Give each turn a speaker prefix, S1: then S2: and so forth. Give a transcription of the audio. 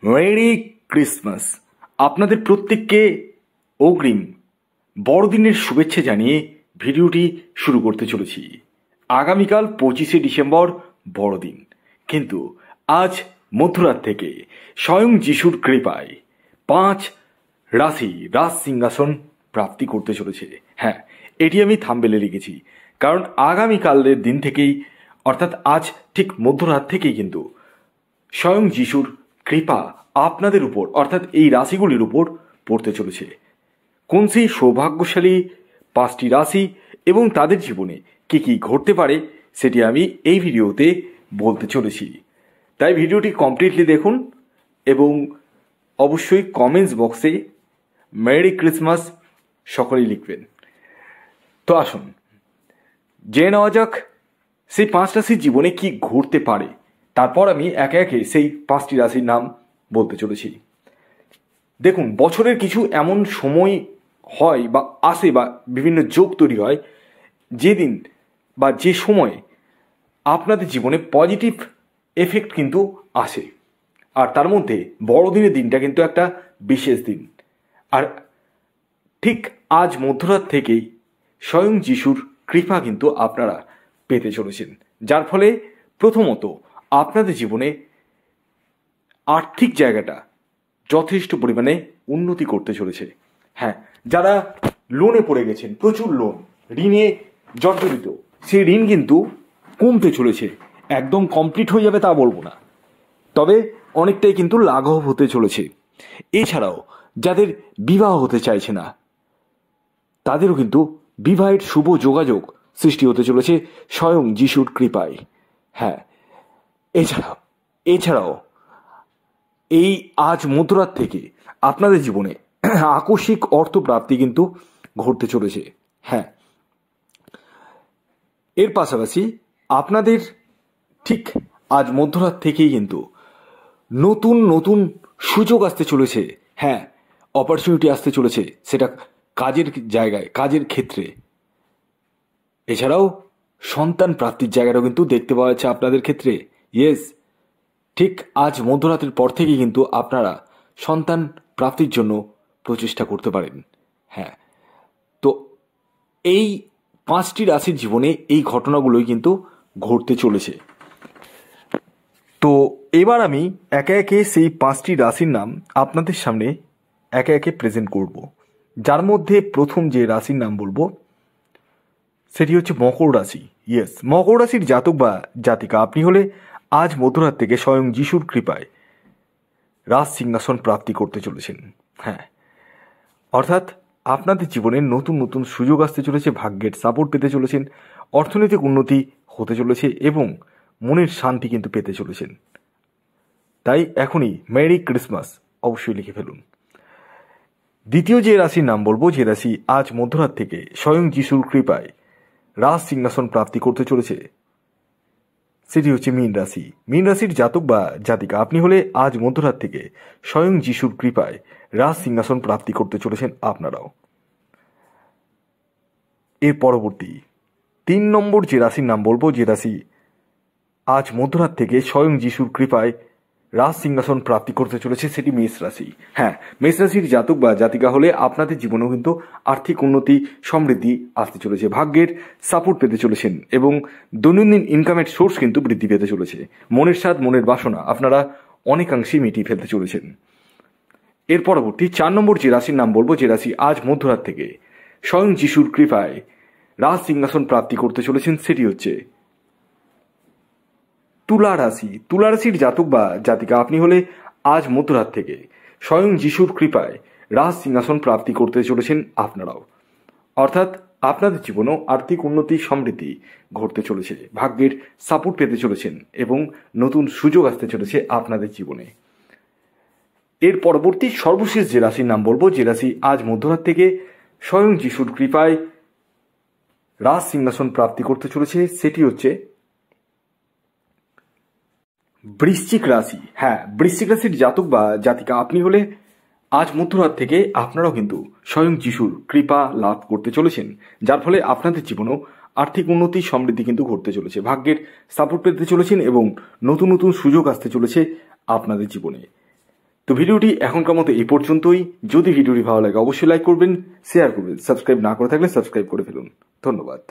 S1: Merry Christmas. আপনাদের প্রত্যেককে অগ্রিম বড়দিনের শুভেচ্ছা জানিয়ে ভিডিওটি শুরু করতে চলেছি। আগামীকাল 25শে ডিসেম্বর বড়দিন, কিন্তু আজ মধ্যরাত থেকে স্বয়ং যিশুর কৃপায় 5 রাশি রাজ সিংহাসন প্রাপ্তি করতে চলেছে। হ্যাঁ, এটি আমি থাম্বনেলে লিখেছি, কারণ আগামীকালের দিন থেকেই, অর্থাৎ আজ ঠিক মধ্যরাত থেকেই কিন্তু স্বয়ং যিশুর কৃপা আপনাদের উপর, অর্থাৎ এই রাশিগুলির উপর পড়তে চলেছে। কোন সেই সৌভাগ্যশালী 5টি রাশি এবং তাদের জীবনে কি কি ঘটতে পারে সেটি আমি এই ভিডিওতে বলতে চলেছি। তাই ভিডিওটি কমপ্লিটলি দেখুন এবং অবশ্যই কমেন্টস বক্সে মেরি ক্রিসমাস সকলেই লিখবেন। তো আসুন জেনে নেওয়া যাক সেই 5 রাশির জীবনে কি ঘটতে পারে। তারপর আমি একে একে সেই 5টি রাশির নাম বলতে চলেছি। দেখুন, বছরের কিছু এমন সময় হয় বা আসে বা বিভিন্ন যোগ তৈরি হয় যেদিন বা যে সময়ে আপনাদের জীবনে পজিটিভ এফেক্ট কিন্তু আসে, আর তার মধ্যে বড়দিনের দিনটা কিন্তু একটা বিশেষ দিন। আর ঠিক আজ মধ্যরাত থেকেই স্বয়ং যিশুর কৃপা কিন্তু আপনারা পেতে চলেছেন, যার ফলে প্রথমত আপনাদের জীবনে আর্থিক জায়গাটা যথেষ্ট পরিমাণে উন্নতি করতে চলেছে। হ্যাঁ, যারা লোনে পড়ে গেছেন, প্রচুর লোন, ঋণে জর্জরিত, সেই ঋণ কিন্তু কমতে চলেছে। একদম কমপ্লিট হয়ে যাবে তা বলবো না, তবে অনেকটাই কিন্তু লাঘব হতে চলেছে। এছাড়াও যাদের বিবাহ হতে চাইছে না, তাদেরও কিন্তু বিবাহের শুভ যোগাযোগ সৃষ্টি হতে চলেছে স্বয়ং যিশুর কৃপায়। হ্যাঁ, এছাড়াও এই আজ মধ্যরাত থেকে আপনাদের জীবনে আকস্মিক অর্থপ্রাপ্তি কিন্তু ঘটতে চলেছে। হ্যাঁ, এর পাশাপাশি আপনাদের ঠিক আজ মধ্যরাত থেকেই কিন্তু নতুন নতুন সুযোগ আসতে চলেছে। হ্যাঁ, অপরচুনিটি আসতে চলেছে, সেটা কাজের জায়গায়, কাজের ক্ষেত্রে। এছাড়াও সন্তান প্রাপ্তির জায়গাটাও কিন্তু দেখতে পাওয়া যাচ্ছে আপনাদের ক্ষেত্রে। ইয়েস, ঠিক আজ মধ্যরাতের পর থেকেই কিন্তু আপনারা সন্তান প্রাপ্তির জন্য প্রচেষ্টা করতে পারেন। হ্যাঁ, তো এই 5টি রাশির জীবনে এই ঘটনাগুলোই কিন্তু ঘটতে চলেছে। তো এবার আমি একে একে সেই 5টি রাশির নাম আপনাদের সামনে একে একে প্রেজেন্ট করব, যার মধ্যে প্রথম যে রাশির নাম বলবো সেটি হচ্ছে মকর রাশি। ইয়েস, মকর রাশির জাতক বা জাতিকা আপনি হলে আজ মধ্যরাত থেকে স্বয়ং যিশুর কৃপায় রাজ সিংহাসন প্রাপ্তি করতে চলেছেন। হ্যাঁ, অর্থাৎ আপনাদের জীবনে নতুন নতুন সুযোগ আসতে চলেছে, ভাগ্যের সাপোর্ট পেতে চলেছেন, অর্থনৈতিক উন্নতি হতে চলেছে এবং মনের শান্তি কিন্তু পেতে চলেছেন। তাই এখনই মেরি ক্রিসমাস অবশ্যই লিখে ফেলুন। দ্বিতীয় যে রাশির নাম বলবো, যে রাশি আজ মধ্যরাত থেকে স্বয়ং যিশুর কৃপায় রাজ সিংহাসন প্রাপ্তি করতে চলেছে, সেটি হচ্ছে মীন রাশি। মীন রাশির জাতক বা জাতিকা আপনি হলে আজ মধ্যরাত থেকে স্বয়ং যিশুর কৃপায় রাজ সিংহাসন প্রাপ্তি করতে চলেছেন আপনারাও। এর পরবর্তী 3 নম্বর যে রাশির নাম বলবো, যে রাশি আজ মধ্যরাত থেকে স্বয়ং যিশুর কৃপায় রাজ সিংহাসন প্রাপ্তি করতে চলেছে, সেটি মেষ রাশি। হ্যাঁ, মেষ রাশির জাতক বা জাতিকা হলে আপনাদের জীবনেও কিন্তু আর্থিক উন্নতি, সমৃদ্ধি আসতে চলেছে, ভাগ্যের সাপোর্ট পেতে চলেছেন এবং দৈনন্দিন ইনকামের সোর্স কিন্তু বৃদ্ধি পেতে চলেছে। মনের স্বাদ, মনের বাসনা আপনারা অনেকাংশেই মিটিয়ে ফেলতে চলেছেন। এর পরবর্তী 4 নম্বর যে রাশির নাম বলবো, যে রাশি আজ মধ্যরাত থেকে স্বয়ং যিশুর কৃপায় রাজ সিংহাসন প্রাপ্তি করতে চলেছেন, সেটি হচ্ছে তুলা রাশি। তুলা রাশির জাতক বা জাতিকা আপনি হলে আজ মধ্যরাত থেকে স্বয়ং যিশুর কৃপায় রাজ সিংহাসন প্রাপ্তি করতে চলেছেন আপনারাও। অর্থাৎ আপনাদের জীবনেও আর্থিক উন্নতি, সমৃদ্ধি ঘটতে চলেছে, ভাগ্যের সাপোর্ট পেতে চলেছেন এবং নতুন সুযোগ আসতে চলেছে আপনাদের জীবনে। এর পরবর্তী সর্বশেষ যে রাশির নাম বলবো, যে রাশি আজ মধ্যরাত থেকে স্বয়ং যিশুর কৃপায় রাজ সিংহাসন প্রাপ্তি করতে চলেছে, সেটি হচ্ছে বৃশ্চিক রাশি। হ্যাঁ, বৃশ্চিক রাশির জাতক বা জাতিকা আপনি হলে আজ মধ্যরাত থেকে আপনারাও কিন্তু স্বয়ং যিশুর কৃপা লাভ করতে চলেছেন, যার ফলে আপনাদের জীবনেও আর্থিক উন্নতি, সমৃদ্ধি কিন্তু ঘটতে চলেছে, ভাগ্যের সাপোর্ট পেতে চলেছেন এবং নতুন নতুন সুযোগ আসতে চলেছে আপনাদের জীবনে। তো ভিডিওটি এখনকার মতো এই পর্যন্তই। যদি ভিডিওটি ভালো লাগে অবশ্যই লাইক করবেন, শেয়ার করবেন, সাবস্ক্রাইব না করে থাকলে সাবস্ক্রাইব করে ফেলুন। ধন্যবাদ।